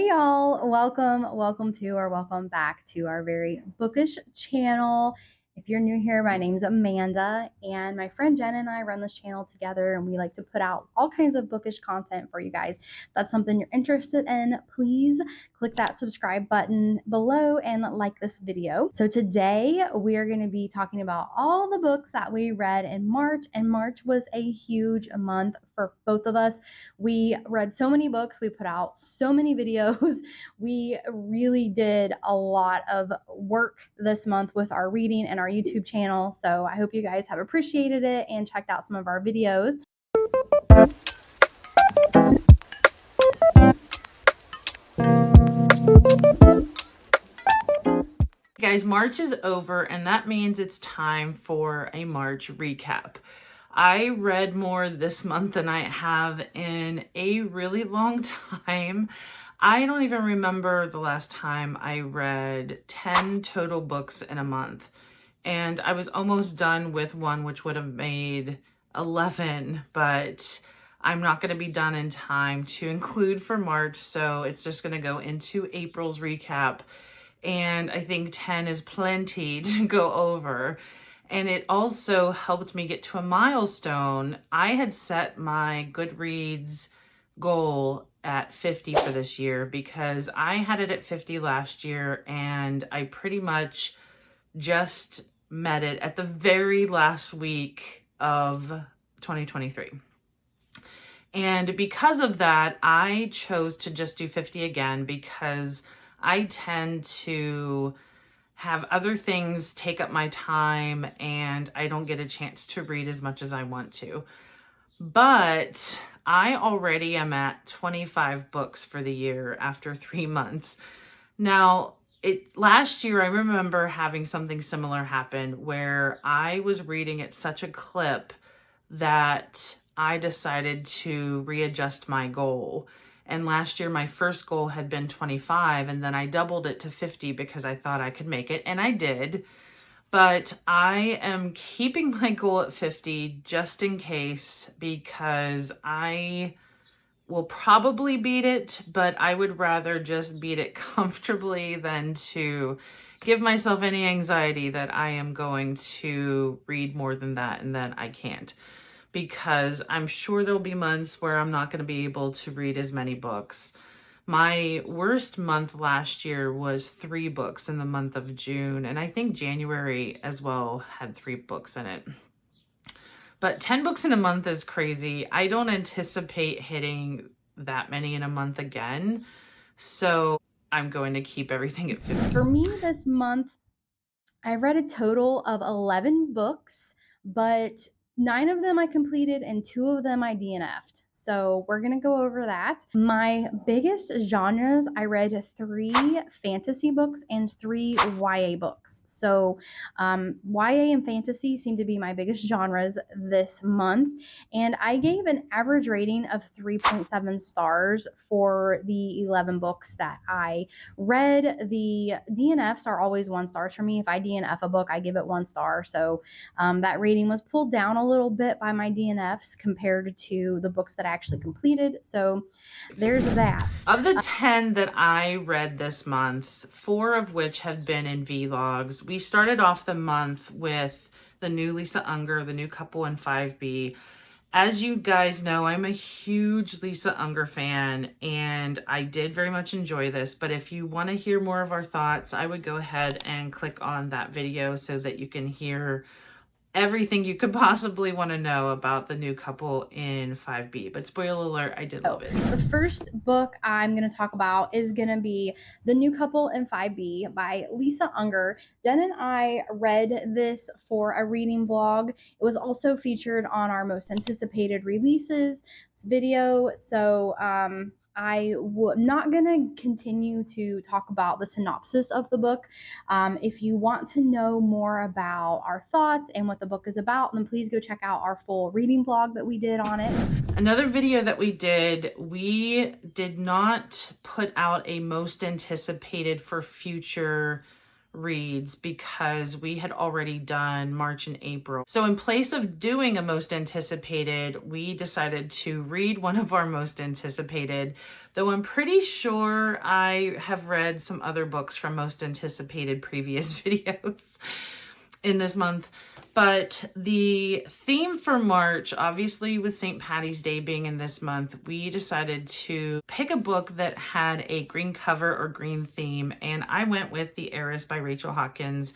Hey y'all, welcome to or welcome back to our very bookish channel. If you're new here, my name's Amanda and my friend Jen and I run this channel together, and we like to put out all kinds of bookish content for you guys. If that's something you're interested in, please click that subscribe button below and like this video. So today we are going to be talking about all the books that we read in March, and March was a huge month for both of us. We read so many books, we put out so many videos. We really did a lot of work this month with our reading and our YouTube channel. So I hope you guys have appreciated it and checked out some of our videos. Guys, March is over, and that means it's time for a March recap. I read more this month than I have in a really long time. I don't even remember the last time I read 10 total books in a month. And I was almost done with one, which would have made 11, but I'm not going to be done in time to include for March. So it's just going to go into April's recap. And I think 10 is plenty to go over. And it also helped me get to a milestone. I had set my Goodreads goal at 50 for this year because I had it at 50 last year, and I pretty much just met it at the very last week of 2023. And because of that, I chose to just do 50 again because I tend to have other things take up my time and I don't get a chance to read as much as I want to. But I already am at 25 books for the year after 3 months. Now, last year I remember having something similar happen where I was reading at such a clip that I decided to readjust my goal. And last year, my first goal had been 25, and then I doubled it to 50 because I thought I could make it, and I did. But I am keeping my goal at 50 just in case, because I will probably beat it, but I would rather just beat it comfortably than to give myself any anxiety that I am going to read more than that and then I can't. Because I'm sure there'll be months where I'm not going to be able to read as many books. My worst month last year was 3 books in the month of June, and I think January as well had 3 books in it. But 10 books in a month is crazy. I don't anticipate hitting that many in a month again, so I'm going to keep everything at 50. For me this month, I read a total of 11 books, but 9 of them I completed and 2 of them I DNF'd. So we're going to go over that. My biggest genres, I read 3 fantasy books and 3 YA books. So YA and fantasy seem to be my biggest genres this month. And I gave an average rating of 3.7 stars for the 11 books that I read. The DNFs are always 1 stars for me. If I DNF a book, I give it 1 star. So that rating was pulled down a little bit by my DNFs compared to the books that I actually completed. So there's that. Of the 10 that I read this month, 4 of which have been in vlogs. We started off the month with the new Lisa Unger, the new couple in 5B. As you guys know, I'm a huge Lisa Unger fan, and I did very much enjoy this. But if you want to hear more of our thoughts, I would go ahead and click on that video so that you can hear everything you could possibly want to know about the new couple in 5B. But spoiler alert, I did love it. The first book I'm going to talk about is going to be The New Couple in 5B by Lisa Unger. Jen and I read this for a reading vlog. It was also featured on our most anticipated releases video. So I'm not going to continue to talk about the synopsis of the book. If you want to know more about our thoughts and what the book is about, then please go check out our full reading vlog that we did on it. Another video that we did not put out a most anticipated for future reads because we had already done March and April. So in place of doing a most anticipated, we decided to read one of our most anticipated, though I'm pretty sure I have read some other books from most anticipated previous videos in this month. But the theme for March, obviously with St. Patty's Day being in this month, we decided to pick a book that had a green cover or green theme, and I went with The Heiress by Rachel Hawkins.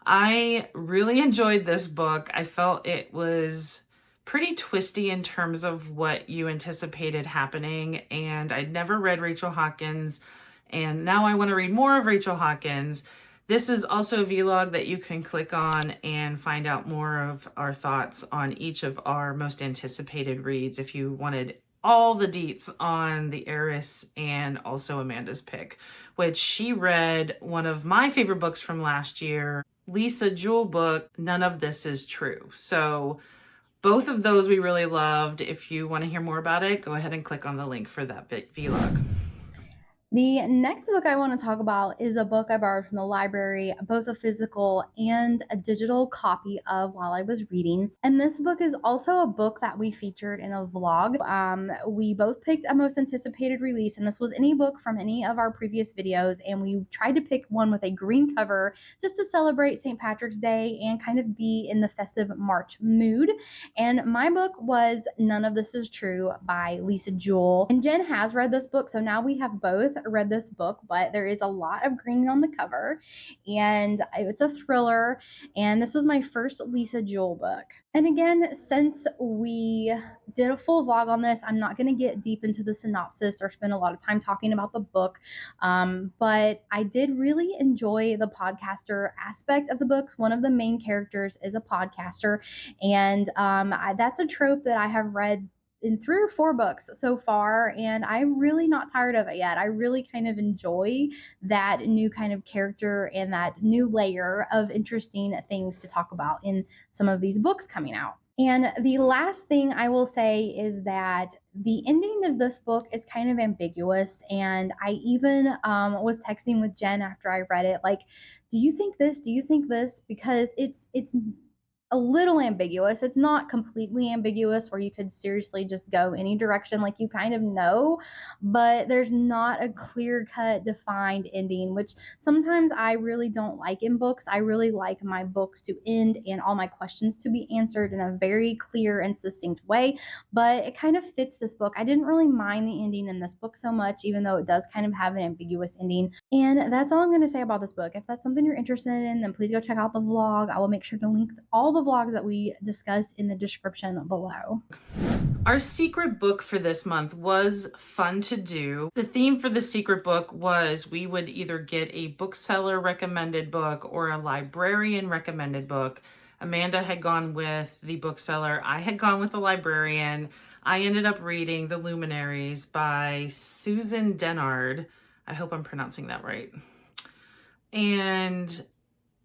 I really enjoyed this book. I felt it was pretty twisty in terms of what you anticipated happening, and I'd never read Rachel Hawkins, and now I want to read more of Rachel Hawkins. This is also a vlog that you can click on and find out more of our thoughts on each of our most anticipated reads if you wanted all the deets on The Heiress and also Amanda's pick, which she read one of my favorite books from last year, Lisa Jewell book, None of This Is True. So both of those we really loved. If you want to hear more about it, go ahead and click on the link for that vlog. The next book I want to talk about is a book I borrowed from the library, both a physical and a digital copy of while I was reading. And this book is also a book that we featured in a vlog. We both picked a most anticipated release, and this was any book from any of our previous videos. And we tried to pick one with a green cover just to celebrate St. Patrick's Day and kind of be in the festive March mood. And my book was None of This Is True by Lisa Jewell. And Jen has read this book, so now we have both read this book, but there is a lot of green on the cover, and it's a thriller, and this was my first Lisa Jewell book. And again, since we did a full vlog on this, I'm not going to get deep into the synopsis or spend a lot of time talking about the book, but I did really enjoy the podcaster aspect of the books. One of the main characters is a podcaster, and that's a trope that I have read in 3 or 4 books so far, and I'm really not tired of it yet. I really kind of enjoy that new kind of character and that new layer of interesting things to talk about in some of these books coming out. And the last thing I will say is that the ending of this book is kind of ambiguous, and I even was texting with Jen after I read it, like, do you think this? Do you think this? Because it's a little ambiguous. It's not completely ambiguous where you could seriously just go any direction, like you kind of know, but there's not a clear-cut defined ending, which sometimes I really don't like in books. I really like my books to end and all my questions to be answered in a very clear and succinct way, but it kind of fits this book. I didn't really mind the ending in this book so much, even though it does kind of have an ambiguous ending. And that's all I'm going to say about this book. If that's something you're interested in, then please go check out the vlog. I will make sure to link all the vlogs that we discussed in the description below. Our secret book for this month was fun to do. The theme for the secret book was we would either get a bookseller recommended book or a librarian recommended book. Amanda had gone with the bookseller. I had gone with the librarian. I ended up reading The Illuminaries by Susan Dennard. I hope I'm pronouncing that right. And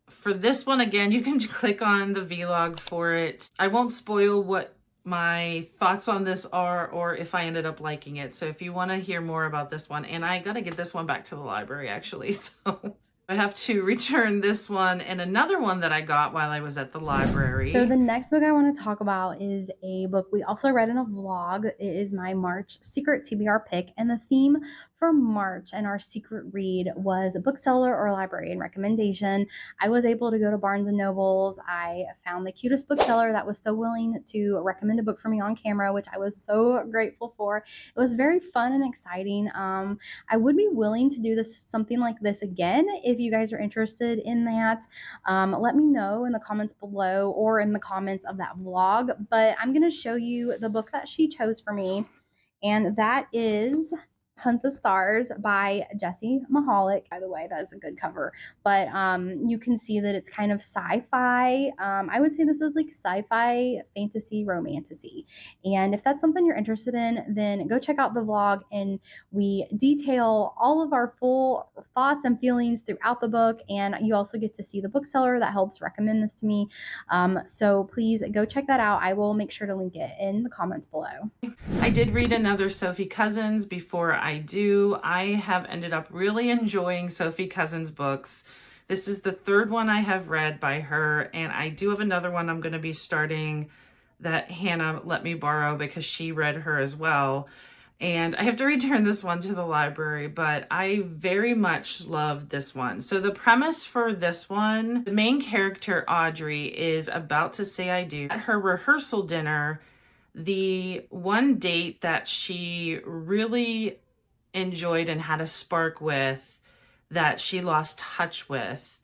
for this one, again, you can click on the vlog for it. I won't spoil what my thoughts on this are or if I ended up liking it. So if you want to hear more about this one, and I got to get this one back to the library actually, so I have to return this one and another one that I got while I was at the library. So the next book I want to talk about is a book we also read in a vlog. It is my March secret TBR pick, and the theme for March and our secret read was a bookseller or librarian recommendation. I was able to go to Barnes and Nobles. I found the cutest bookseller that was so willing to recommend a book for me on camera, which I was so grateful for. It was very fun and exciting. I would be willing to do something like this again if you guys are interested in that. Let me know in the comments below or in the comments of that vlog. But I'm going to show you the book that she chose for me, and that is Hunt the Stars by Jessie Mahalik. By the way, that is a good cover, but you can see that it's kind of sci-fi. I would say this is like sci-fi, fantasy, romantasy. And if that's something you're interested in, then go check out the vlog, and we detail all of our full thoughts and feelings throughout the book, and you also get to see the bookseller that helps recommend this to me. So please go check that out. I will make sure to link it in the comments below. I did read another Sophie Cousins before I do. I have ended up really enjoying Sophie Cousins books. This is the third one I have read by her, and I do have another one I'm going to be starting that Hannah let me borrow because she read her as well. And I have to return this one to the library, but I very much loved this one. So the premise for this one, the main character, Audrey, is about to say I do. At her rehearsal dinner, the one date that she really enjoyed and had a spark with, that she lost touch with,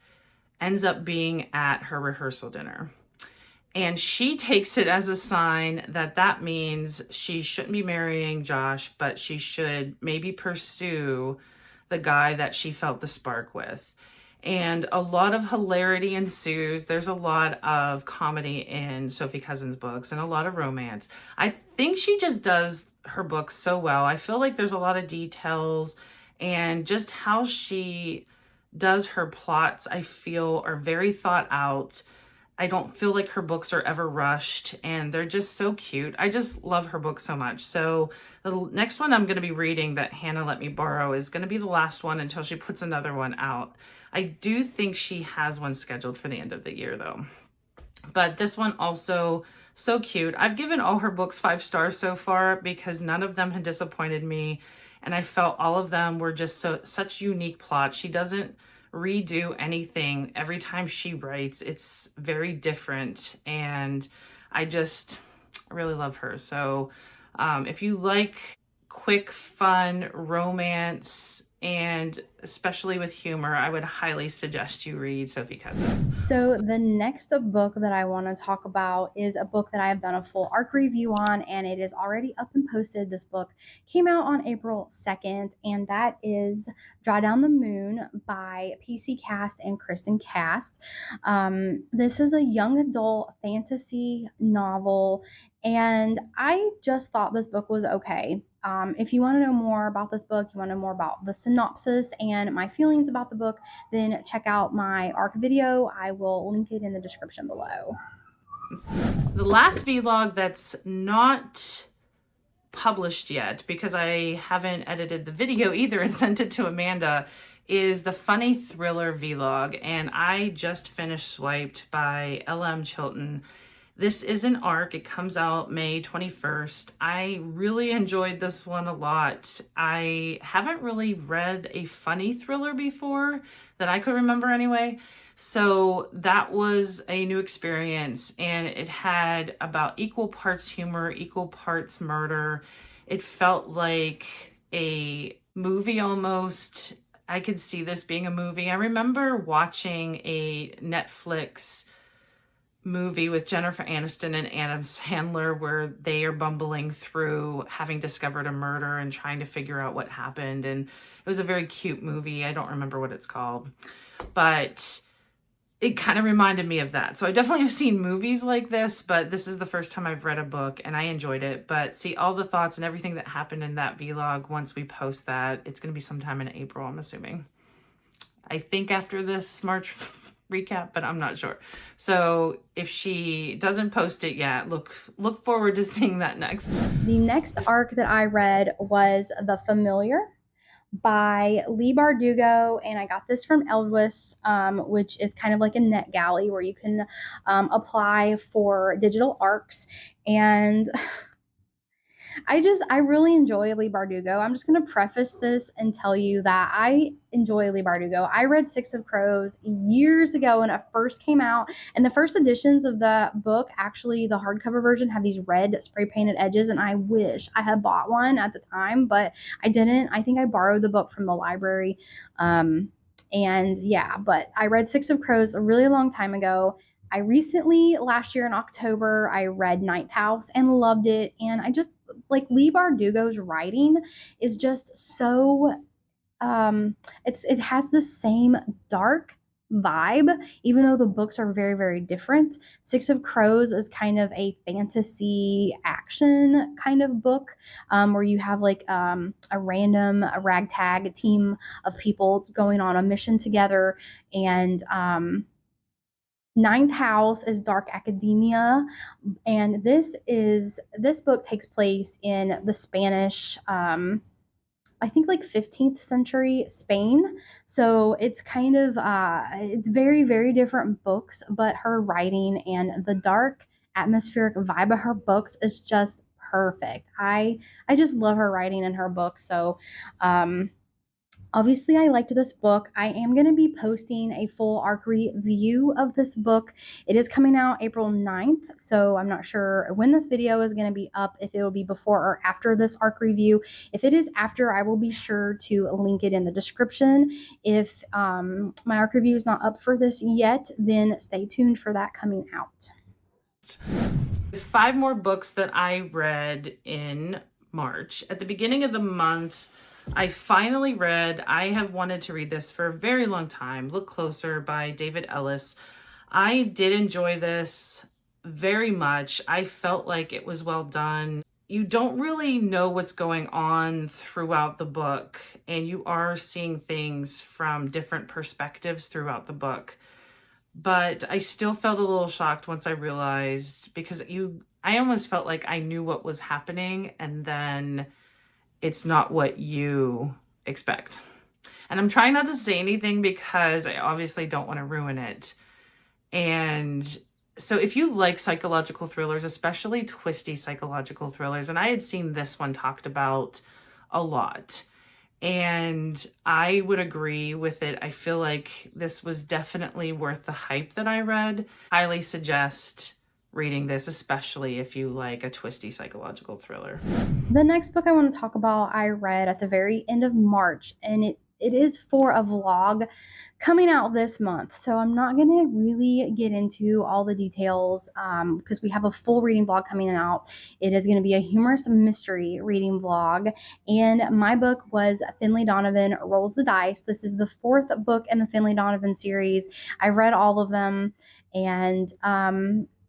ends up being at her rehearsal dinner. And she takes it as a sign that that means she shouldn't be marrying Josh, but she should maybe pursue the guy that she felt the spark with. And a lot of hilarity ensues. There's a lot of comedy in Sophie Cousins' books and a lot of romance. I think she just does her books so well. I feel like there's a lot of details, and just how she does her plots, I feel, are very thought out. I don't feel like her books are ever rushed, and they're just so cute. I just love her book so much. So the next one I'm going to be reading that Hannah let me borrow is going to be the last one until she puts another one out. I do think she has one scheduled for the end of the year though. But this one also so cute. I've given all her books 5 stars so far because none of them had disappointed me, and I felt all of them were just such unique plots. She doesn't redo anything every time she writes. It's very different, and I really love her. So if you like quick, fun romance, and especially with humor, I would highly suggest you read Sophie Cousins. So, the next book that I want to talk about is a book that I have done a full arc review on, and it is already up and posted. This book came out on April 2nd, and that is Draw Down the Moon by PC Cast and Kristen Cast. This is a young adult fantasy novel, and I just thought this book was okay. If you want to know more about this book, you want to know more about the synopsis and my feelings about the book, then check out my ARC video. I will link it in the description below. The last vlog that's not published yet, because I haven't edited the video either and sent it to Amanda, is the funny thriller vlog, and I just finished Swiped by L.M. Chilton. This is an arc. It comes out May 21st. I really enjoyed this one a lot. I haven't really read a funny thriller before that I could remember anyway. So that was a new experience, and it had about equal parts humor, equal parts murder. It felt like a movie almost. I could see this being a movie. I remember watching a Netflix movie with Jennifer Aniston and Adam Sandler where they are bumbling through having discovered a murder and trying to figure out what happened. And it was a very cute movie. I don't remember what it's called, but it kind of reminded me of that. So I definitely have seen movies like this, but this is the first time I've read a book, and I enjoyed it. But see all the thoughts and everything that happened in that vlog once we post that. It's going to be sometime in April, I'm assuming. I think after this March recap, but I'm not sure. So if she doesn't post it yet, look forward to seeing that next. The next arc that I read was The Familiar by Leigh Bardugo, and I got this from Eldwis, which is kind of like a NetGalley where you can apply for digital arcs. And I really enjoy Leigh Bardugo. I'm just going to preface this and tell you that I enjoy Leigh Bardugo. I read Six of Crows years ago when it first came out, and the first editions of the book, actually the hardcover version, had these red spray painted edges, and I wish I had bought one at the time, but I didn't. I think I borrowed the book from the library. And yeah, but I read Six of Crows a really long time ago. I recently, last year in October, I read Ninth House and loved it. And I just like Leigh Bardugo's writing is just so it has the same dark vibe, even though the books are very, very different. Six of Crows is kind of a fantasy action kind of book, where you have like a ragtag team of people going on a mission together, and Ninth House is dark academia, and this book takes place in the Spanish, I think like 15th century Spain. So it's kind of it's very, very different books, but her writing and the dark atmospheric vibe of her books is just perfect. I just love her writing and her books. So obviously, I liked this book. I am going to be posting a full arc review of this book. It is coming out April 9th, so I'm not sure when this video is going to be up, if it will be before or after this arc review. If it is after, I will be sure to link it in the description. If my arc review is not up for this yet, then stay tuned for that coming out. 5 more books that I read in March. At the beginning of the month, I finally read, I have wanted to read this for a very long time, Look Closer by David Ellis. I did enjoy this very much. I felt like it was well done. You don't really know what's going on throughout the book, and you are seeing things from different perspectives throughout the book. But I still felt a little shocked once I realized, because I almost felt like I knew what was happening, and then it's not what you expect. And I'm trying not to say anything because I obviously don't want to ruin it. And so if you like psychological thrillers, especially twisty psychological thrillers, and I had seen this one talked about a lot, and I would agree with it. I feel like this was definitely worth the hype that I read. Highly suggest reading this, especially if you like a twisty psychological thriller. The next book I want to talk about, I read at the very end of March, and it is for a vlog coming out this month. So I'm not going to really get into all the details because we have a full reading vlog coming out. It is going to be a humorous mystery reading vlog. And my book was Finlay Donovan Rolls the Dice. This is the 4th book in the Finlay Donovan series. I read all of them. And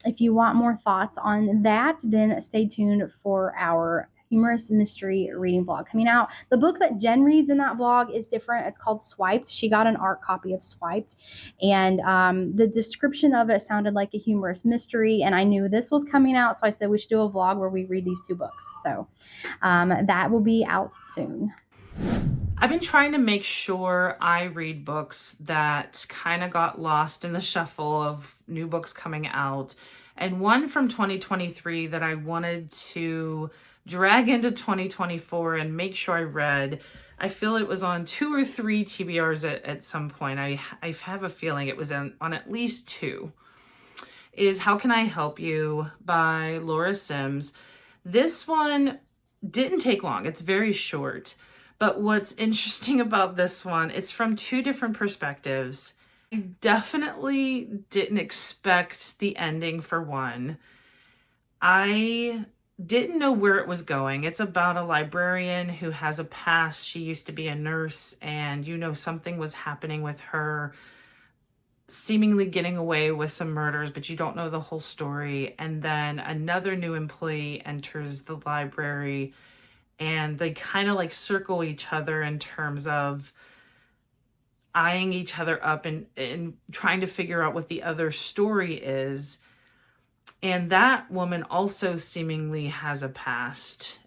if you want more thoughts on that, then stay tuned for our humorous mystery reading vlog coming out. The book that Jen reads in that vlog is different. It's called Swiped. She got an art copy of Swiped, and the description of it sounded like a humorous mystery, and I knew this was coming out, so I said we should do a vlog where we read these 2 books. So that will be out soon. I've been trying to make sure I read books that kind of got lost in the shuffle of new books coming out. And one from 2023 that I wanted to drag into 2024 and make sure I read. I feel it was on 2 or 3 TBRs at some point. I have a feeling it was on at least 2. Is How Can I Help You by Laura Sims. This one didn't take long. It's very short. But what's interesting about this one, it's from 2 different perspectives. I definitely didn't expect the ending for one. I didn't know where it was going. It's about a librarian who has a past. She used to be a nurse, and something was happening with her, seemingly getting away with some murders, but you don't know the whole story. And then another new employee enters the library, and they kind of like circle each other in terms of eyeing each other up and trying to figure out what the other story is. And that woman also seemingly has a past,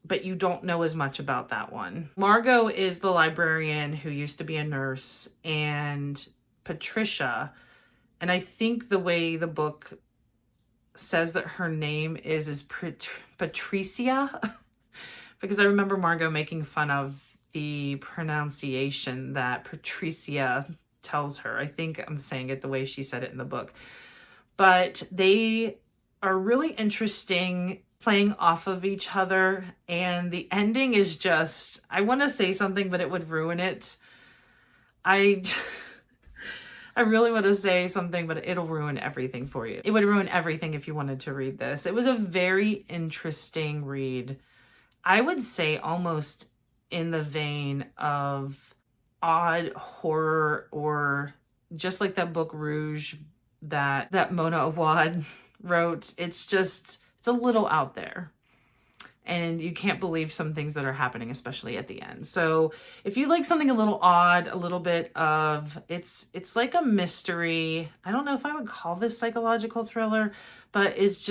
but you don't know as much about that one. Margot is the librarian who used to be a nurse, and Patricia, and I think the way the book says that her name is Patricia, because I remember Margot making fun of the pronunciation that Patricia tells her. I think I'm saying it the way she said it in the book. But they are really interesting, playing off of each other, and the ending is just, I want to say something, but it would ruin it. I really want to say something, but it'll ruin everything for you. It would ruin everything if you wanted to read this. It was a very interesting read. I would say almost in the vein of odd horror, or just like that book Rouge that Mona Awad wrote. It's a little out there, and you can't believe some things that are happening, especially at the end. So if you like something a little odd, a little bit of, it's like a mystery. I don't know if I would call this psychological thriller, but it's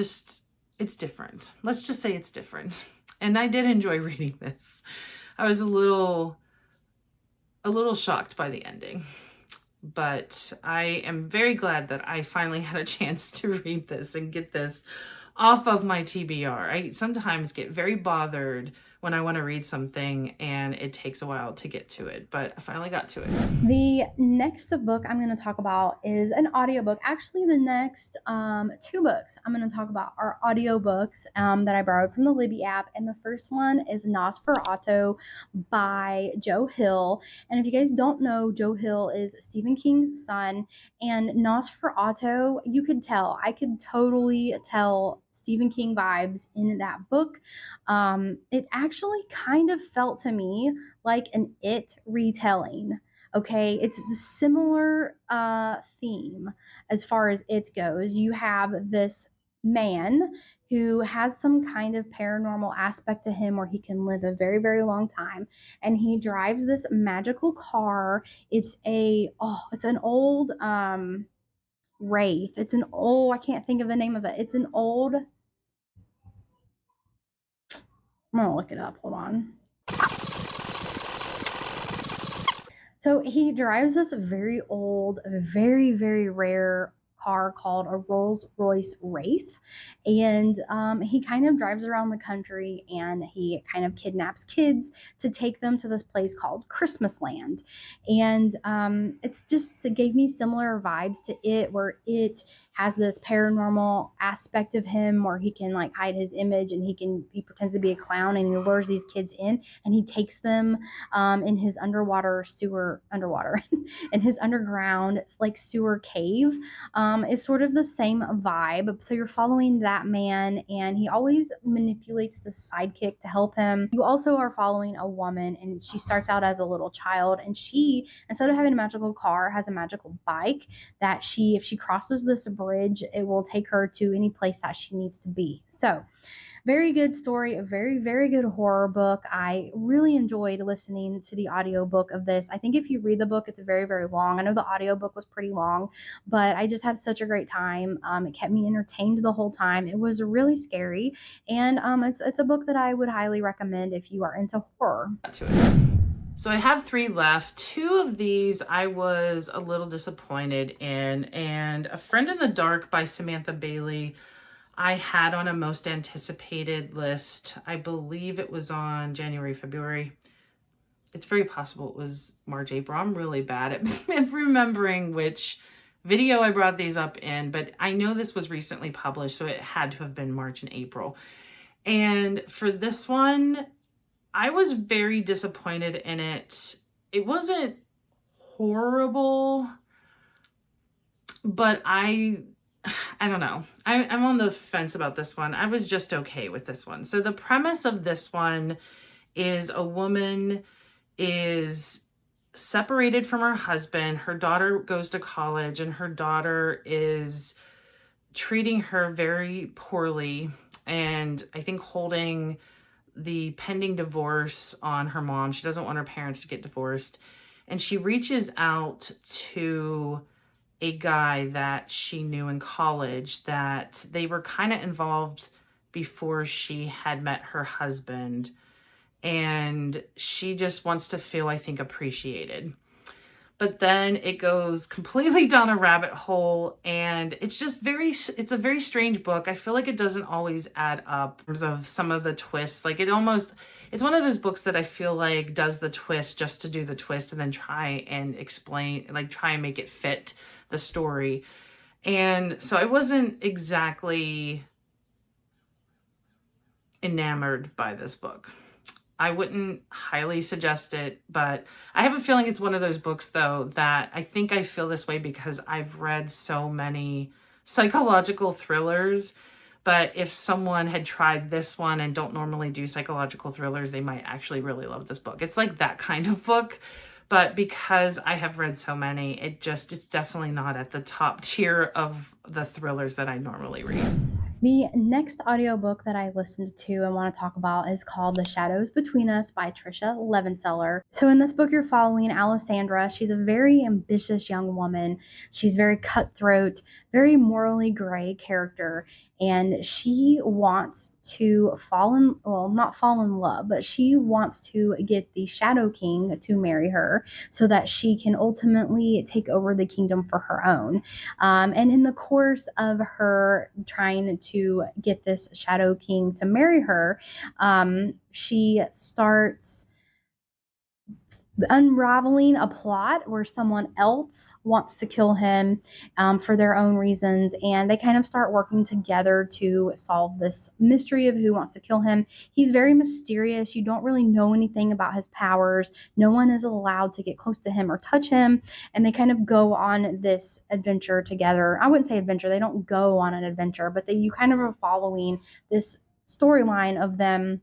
different. Let's just say it's different. And I did enjoy reading this. I was a little shocked by the ending. But I am very glad that I finally had a chance to read this and get this off of my TBR. I sometimes get very bothered when I want to read something and it takes a while to get to it, but I finally got to it. The next book I'm going to talk about is an audiobook. Actually, the next two books I'm going to talk about are audiobooks that I borrowed from the Libby app. And the first one is Nosferatu by Joe Hill. And if you guys don't know, Joe Hill is Stephen King's son. And Nosferatu, you could tell, I could totally tell Stephen King vibes in that book. It actually kind of felt to me like an It retelling. Okay, it's a similar theme as far as it goes. You have this man who has some kind of paranormal aspect to him where he can live a very, very long time. And he drives this magical car. It's an old Wraith. I can't think of the name of it. I'm gonna look it up. Hold on. So he drives this very old, very, very rare car called a Rolls Royce Wraith. And he kind of drives around the country and he kind of kidnaps kids to take them to this place called Christmas Land. And it gave me similar vibes to it, where it has this paranormal aspect of him where he can like hide his image and he pretends to be a clown and he lures these kids in and he takes them in his underwater in his underground like sewer cave. Is sort of the same vibe. So you're following that man and he always manipulates the sidekick to help him. You also are following a woman and she starts out as a little child and she, instead of having a magical car, has a magical bike that if she crosses this bridge, it will take her to any place that she needs to be. So very good story, a very, very good horror book. I really enjoyed listening to the audiobook of this. I think if you read the book, it's very, very long. I know the audiobook was pretty long, but I just had such a great time. It kept me entertained the whole time. It was really scary, and it's a book that I would highly recommend if you are into horror. So I have 3 left. 2 of these I was a little disappointed in, and A Friend in the Dark by Samantha Bailey I had on a most anticipated list. I believe it was on January, February. It's very possible it was March, April. I'm really bad at remembering which video I brought these up in, but I know this was recently published, so it had to have been March and April. And for this one, I was very disappointed in it. It wasn't horrible, but I don't know. I'm on the fence about this one. I was just okay with this one. So the premise of this one is a woman is separated from her husband. Her daughter goes to college and her daughter is treating her very poorly and I think holding the pending divorce on her mom. She doesn't want her parents to get divorced. And she reaches out to a guy that she knew in college that they were kind of involved before she had met her husband. And she just wants to feel, I think, appreciated. But then it goes completely down a rabbit hole and it's a very strange book. I feel like it doesn't always add up in terms of some of the twists. Like it's one of those books that I feel like does the twist just to do the twist and then try and make it fit the story. And so I wasn't exactly enamored by this book. I wouldn't highly suggest it, but I have a feeling it's one of those books, though, that I think I feel this way because I've read so many psychological thrillers. But if someone had tried this one and don't normally do psychological thrillers, they might actually really love this book. It's like that kind of book. But because I have read so many, it's definitely not at the top tier of the thrillers that I normally read. The next audiobook that I listened to and want to talk about is called The Shadows Between Us by Trisha Levenseller. So in this book, you're following Alessandra. She's a very ambitious young woman. She's very cutthroat, very morally gray character, and she wants to not fall in love, but she wants to get the Shadow King to marry her so that she can ultimately take over the kingdom for her own. And in the course of her trying to get this Shadow King to marry her, she starts unraveling a plot where someone else wants to kill him for their own reasons, and they kind of start working together to solve this mystery of who wants to kill him. He's very mysterious. You don't really know anything about his powers. No one is allowed to get close to him or touch him, and they kind of go on this adventure together. I wouldn't say adventure. They don't go on an adventure, but you kind of are following this storyline of them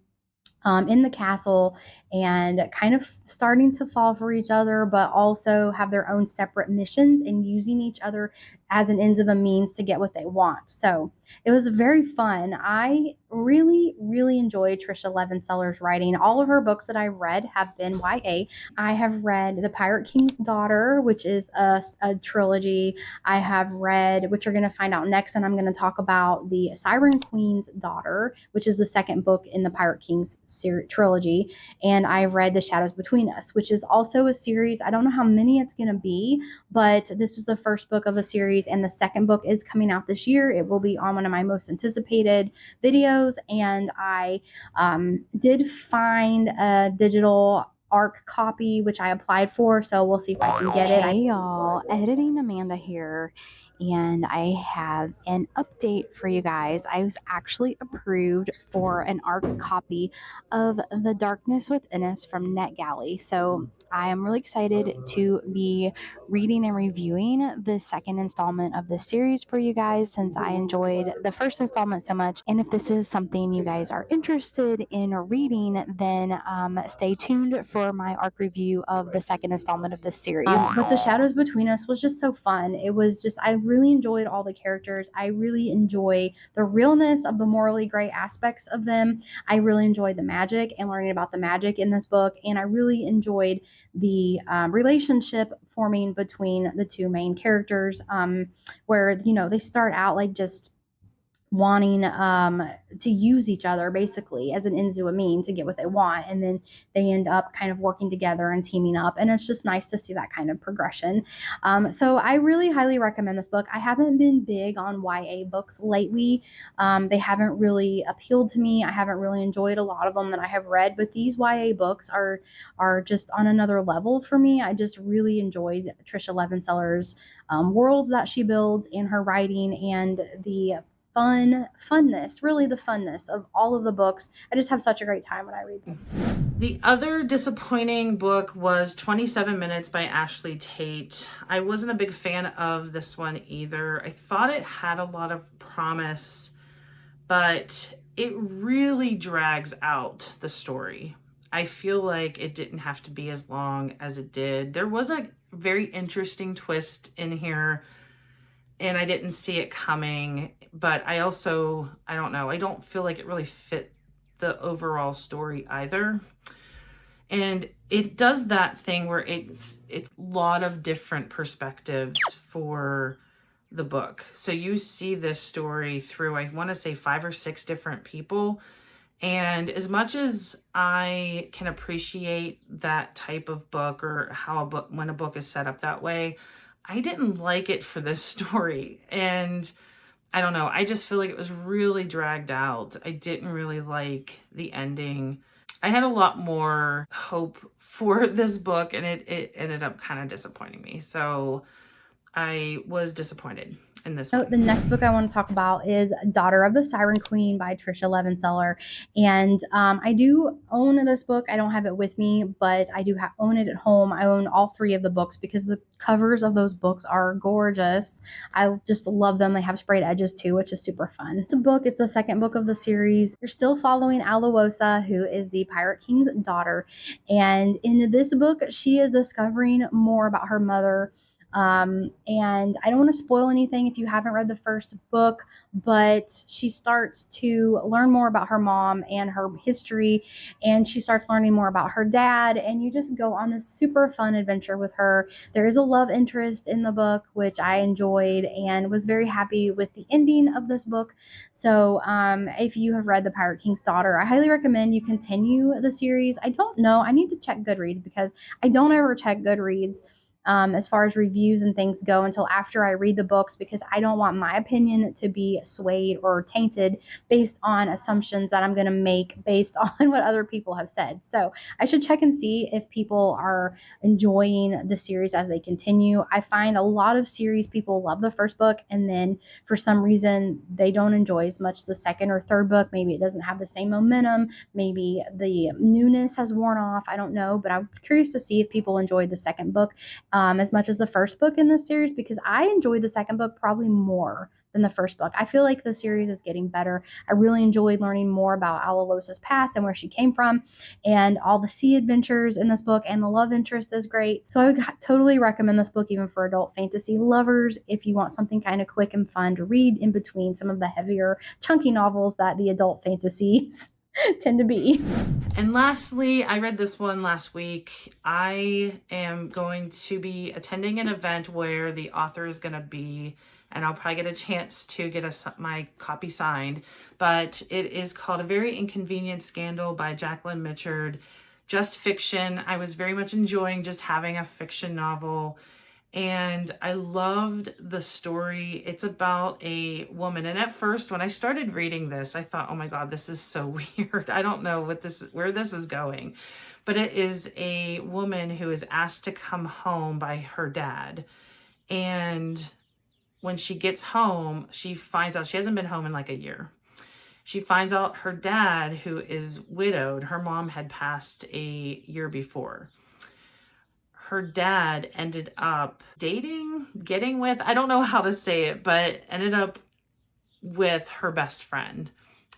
in the castle and kind of starting to fall for each other, but also have their own separate missions and using each other as an ends of a means to get what they want. So it was very fun. I really, really enjoyed Trisha Levenseller's writing. All of her books that I've read have been YA. I have read The Pirate King's Daughter, which is a trilogy. I have read, which you're going to find out next, and I'm going to talk about the Siren Queen's Daughter, which is the second book in the Pirate King's trilogy. And I read The Shadows Between Us, which is also a series. I don't know how many it's going to be, but this is the first book of a series, and the second book is coming out this year. It will be on one of my most anticipated videos, and I did find a digital ARC copy, which I applied for, so we'll see if I can get it. Hey y'all, editing Amanda here, and I have an update for you guys. I was actually approved for an ARC copy of The Darkness Within Us from NetGalley, so I am really excited to be reading and reviewing the second installment of this series for you guys, since I enjoyed the first installment so much. And if this is something you guys are interested in reading, then stay tuned for my ARC review of the second installment of this series. But The Shadows Between Us was just so fun. It was just, I really enjoyed all the characters. I really enjoy the realness of the morally gray aspects of them. I really enjoyed the magic and learning about the magic in this book. And I really enjoyed the relationship forming between the two main characters, where, they start out like just wanting to use each other basically as an ends to a mean to get what they want, and then they end up kind of working together and teaming up, and it's just nice to see that kind of progression. So I really highly recommend this book. I haven't been big on YA books lately. They haven't really appealed to me. I haven't really enjoyed a lot of them that I have read, but these YA books are just on another level for me. I just really enjoyed Trisha Levenseller's worlds that she builds in her writing, and the really the funness of all of the books. I just have such a great time when I read them. The other disappointing book was 27 Minutes by Ashley Tate. I wasn't a big fan of this one either. I thought it had a lot of promise, but it really drags out the story. I feel like it didn't have to be as long as it did. There was a very interesting twist in here, and I didn't see it coming, but I don't know, I don't feel like it really fit the overall story either. And it does that thing where it's a lot of different perspectives for the book. So you see this story through, I want to say 5 or 6 different people. And as much as I can appreciate that type of book, or how when a book is set up that way, I didn't like it for this story. And I don't know, I just feel like it was really dragged out. I didn't really like the ending. I had a lot more hope for this book, and it ended up kind of disappointing me. So I was disappointed in this one. The next book I want to talk about is Daughter of the Siren Queen by Trisha Levenseller. And I do own this book. I don't have it with me, but I do own it at home. I own all 3 of the books because the covers of those books are gorgeous. I just love them. They have sprayed edges too, which is super fun. It's the second book of the series. You're still following Aluosa, who is the Pirate King's daughter. And in this book, she is discovering more about her mother. And I don't want to spoil anything if you haven't read the first book, but she starts to learn more about her mom and her history, and she starts learning more about her dad, and you just go on this super fun adventure with her. There is a love interest in the book, which I enjoyed and was very happy with the ending of this book. So, if you have read The Pirate King's Daughter, I highly recommend you continue the series. I don't know, I need to check Goodreads because I don't ever check Goodreads as far as reviews and things go until after I read the books, because I don't want my opinion to be swayed or tainted based on assumptions that I'm going to make based on what other people have said. So I should check and see if people are enjoying the series as they continue. I find a lot of series people love the first book, and then for some reason they don't enjoy as much the second or third book. Maybe it doesn't have the same momentum. Maybe the newness has worn off. I don't know, but I'm curious to see if people enjoyed the second book as much as the first book in this series, because I enjoyed the second book probably more than the first book. I feel like the series is getting better. I really enjoyed learning more about Alalosa's past and where she came from, and all the sea adventures in this book, and the love interest is great. So I would totally recommend this book even for adult fantasy lovers if you want something kind of quick and fun to read in between some of the heavier, chunky novels that the adult fantasies tend to be. And lastly, I read this one last week. I am going to be attending an event where the author is going to be, and I'll probably get a chance to get my copy signed, but it is called A Very Inconvenient Scandal by Jacqueline Mitchard. Just fiction. I was very much enjoying just having a fiction novel, and I loved the story. It's about a woman. And at first, when I started reading this, I thought, oh my God, this is so weird. I don't know where this is going. But it is a woman who is asked to come home by her dad. And when she gets home, she finds out she hasn't been home in like a year. She finds out her dad, who is widowed, her mom had passed a year before. Her dad ended up getting with, I don't know how to say it, but ended up with her best friend.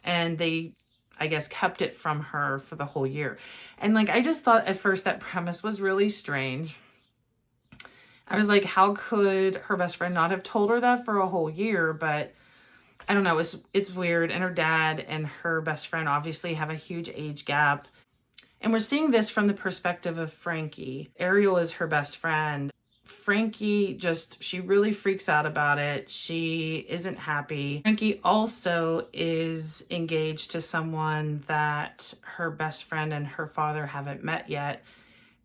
And they, I guess, kept it from her for the whole year. And like, I just thought at first that premise was really strange. I was like, how could her best friend not have told her that for a whole year? But I don't know, it's weird. And her dad and her best friend obviously have a huge age gap. And we're seeing this from the perspective of Frankie. Ariel is her best friend. Frankie she really freaks out about it. She isn't happy. Frankie also is engaged to someone that her best friend and her father haven't met yet.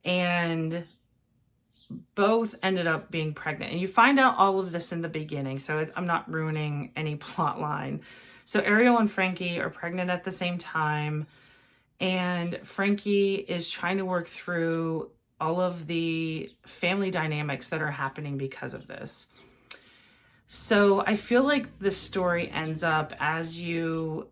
And both ended up being pregnant. And you find out all of this in the beginning, so I'm not ruining any plot line. So Ariel and Frankie are pregnant at the same time. And Frankie is trying to work through all of the family dynamics that are happening because of this. So I feel like the story ends up as you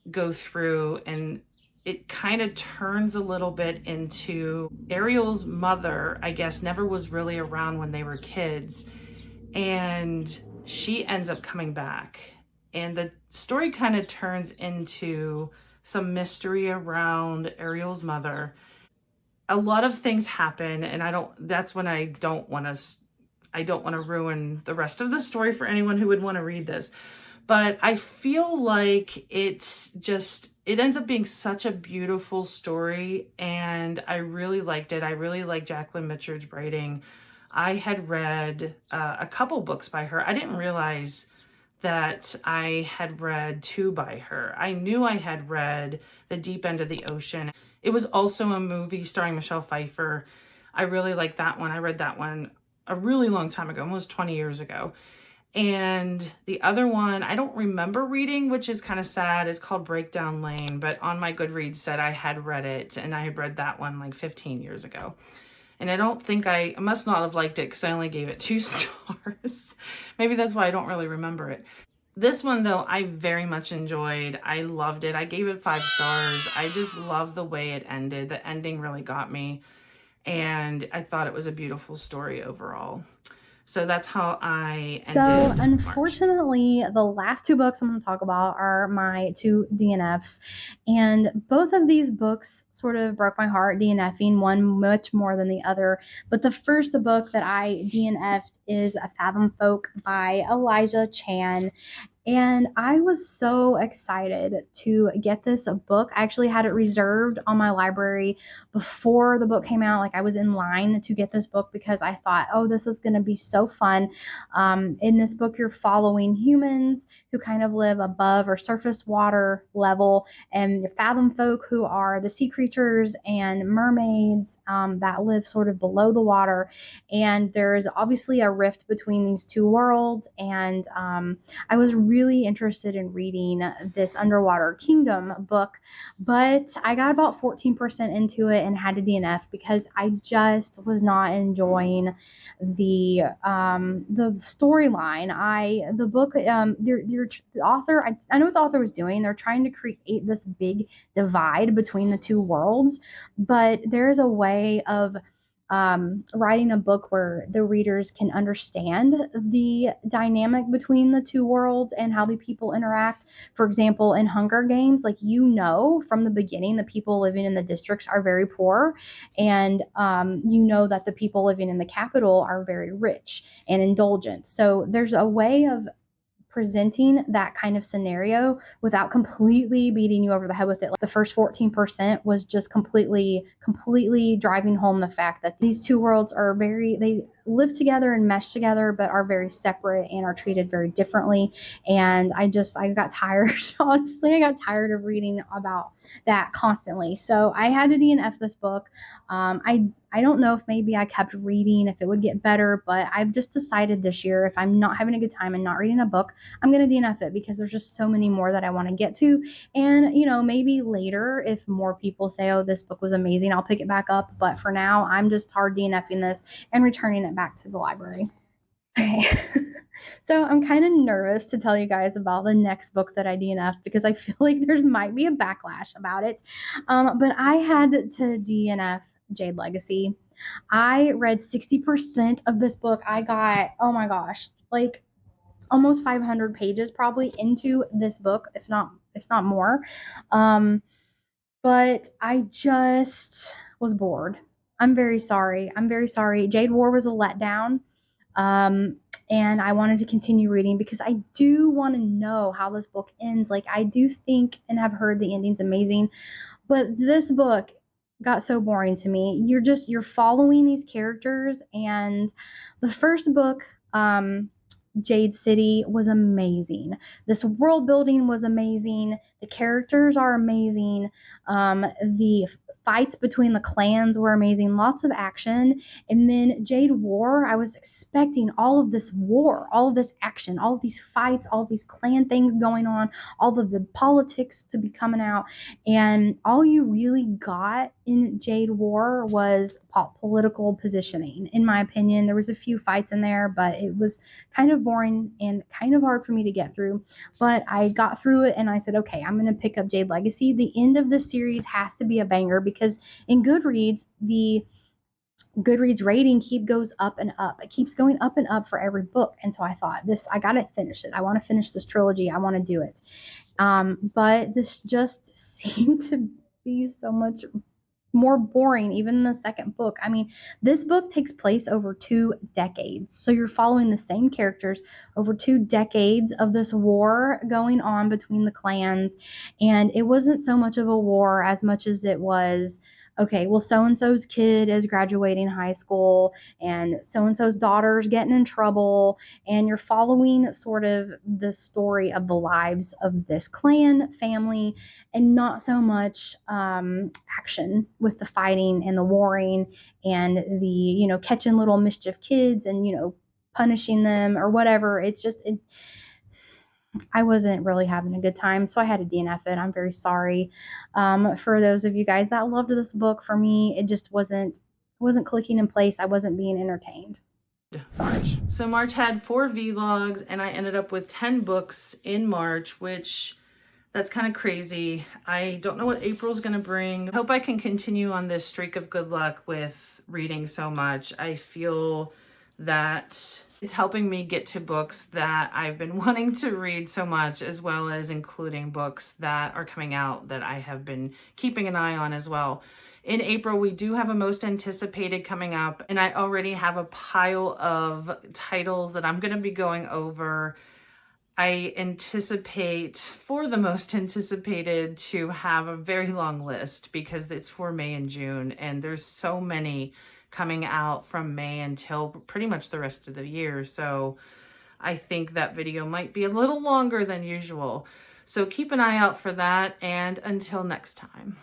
go through, and it kind of turns a little bit into Ariel's mother, I guess, never was really around when they were kids. And she ends up coming back. And the story kind of turns into some mystery around Ariel's mother. A lot of things happen, and that's when I don't want to ruin the rest of the story for anyone who would want to read this. But I feel like it ends up being such a beautiful story, and I really liked it. I really like Jacqueline Mitchard's writing. I had read a couple books by her. I didn't realize that I had read 2 by her. I knew I had read The Deep End of the Ocean. It was also a movie starring Michelle Pfeiffer. I really liked that one. I read that one a really long time ago, almost 20 years ago. And the other one I don't remember reading, which is kind of sad. It's called Breakdown Lane, but on my Goodreads said I had read it, and I had read that one like 15 years ago. And I don't think I must not have liked it because I only gave it 2 stars. Maybe that's why I don't really remember it. This one, though, I very much enjoyed. I loved it. I gave it 5 stars. I just love the way it ended. The ending really got me. And I thought it was a beautiful story overall. So that's how I So, ended March. unfortunately, the last two books I'm going to talk about are my two DNFs. And both of these books sort of broke my heart, DNFing one much more than the other. But the first book that I DNF'd is A Fathomfolk by Elijah Chan. And I was so excited to get this book. I actually had it reserved on my library before the book came out. Like, I was in line to get this book because I thought, oh, this is going to be so fun. In this book, you're following humans who kind of live above or surface water level, and fathom folk who are the sea creatures and mermaids that live sort of below the water. And there's obviously a rift between these two worlds. And I was really interested in reading this Underwater Kingdom book, but I got about 14% into it and had to DNF because I just was not enjoying the storyline. The book the author, I know what the author was doing. They're trying to create this big divide between the two worlds, but there's a way of writing a book where the readers can understand the dynamic between the two worlds and how the people interact. For example, in Hunger Games, like, from the beginning, the people living in the districts are very poor, and that the people living in the capital are very rich and indulgent. So there's a way of presenting that kind of scenario without completely beating you over the head with it. Like, the first 14% was just completely driving home the fact that these two worlds they live together and mesh together, but are very separate and are treated very differently. And I got tired. Honestly, I got tired of reading about that constantly. So I had to DNF this book. I don't know if maybe I kept reading, if it would get better, but I've just decided this year, if I'm not having a good time and not reading a book, I'm going to DNF it because there's just so many more that I want to get to. And, maybe later, if more people say, oh, this book was amazing, I'll pick it back up. But for now, I'm just hard DNFing this and returning it back to the library. Okay. So I'm kind of nervous to tell you guys about the next book that I DNF'd because I feel like there might be a backlash about it. But I had to DNF Jade Legacy. I read 60% of this book. I got, oh my gosh, like almost 500 pages probably into this book, if not more. Um, but I just was bored. I'm very sorry. I'm very sorry. Jade War was a letdown. Um, and I wanted to continue reading because I do want to know how this book ends. Like, I do think and have heard the ending's amazing, but this book got so boring to me. You're following these characters, and the first book, Jade City, was amazing. This world building was amazing. The characters are amazing. The fights between the clans were amazing. Lots of action. And then Jade War, I was expecting all of this war, all of this action, all of these fights, all of these clan things going on, all of the politics to be coming out. And all you really got in Jade War was political positioning. In my opinion, there was a few fights in there, but it was kind of boring and kind of hard for me to get through. But I got through it and I said, okay, I'm going to pick up Jade Legacy. The end of the series has to be a banger because in Goodreads, the Goodreads rating goes up and up. It keeps going up and up for every book. And so I thought, I got to finish it. I want to finish this trilogy. I want to do it. But this just seemed to be so much more boring, even in the second book. I mean, this book takes place over 2 decades. So you're following the same characters over 2 decades of this war going on between the clans. And it wasn't so much of a war as much as it was, okay, well, so and so's kid is graduating high school, and so and so's daughter's getting in trouble. And you're following sort of the story of the lives of this clan family, and not so much action with the fighting and the warring and the catching little mischief kids and punishing them or whatever. I wasn't really having a good time, so I had to DNF it. I'm very sorry. For those of you guys that loved this book, for me, it just wasn't clicking in place. I wasn't being entertained. Sorry. So March had 4 vlogs and I ended up with 10 books in March, which that's kind of crazy. I don't know what April's going to bring. I hope I can continue on this streak of good luck with reading so much. I feel that it's helping me get to books that I've been wanting to read so much, as well as including books that are coming out that I have been keeping an eye on as well. In April, we do have a most anticipated coming up, and I already have a pile of titles that I'm going to be going over. I anticipate for the most anticipated to have a very long list because it's for May and June, and there's so many coming out from May until pretty much the rest of the year. So I think that video might be a little longer than usual. So keep an eye out for that, and until next time.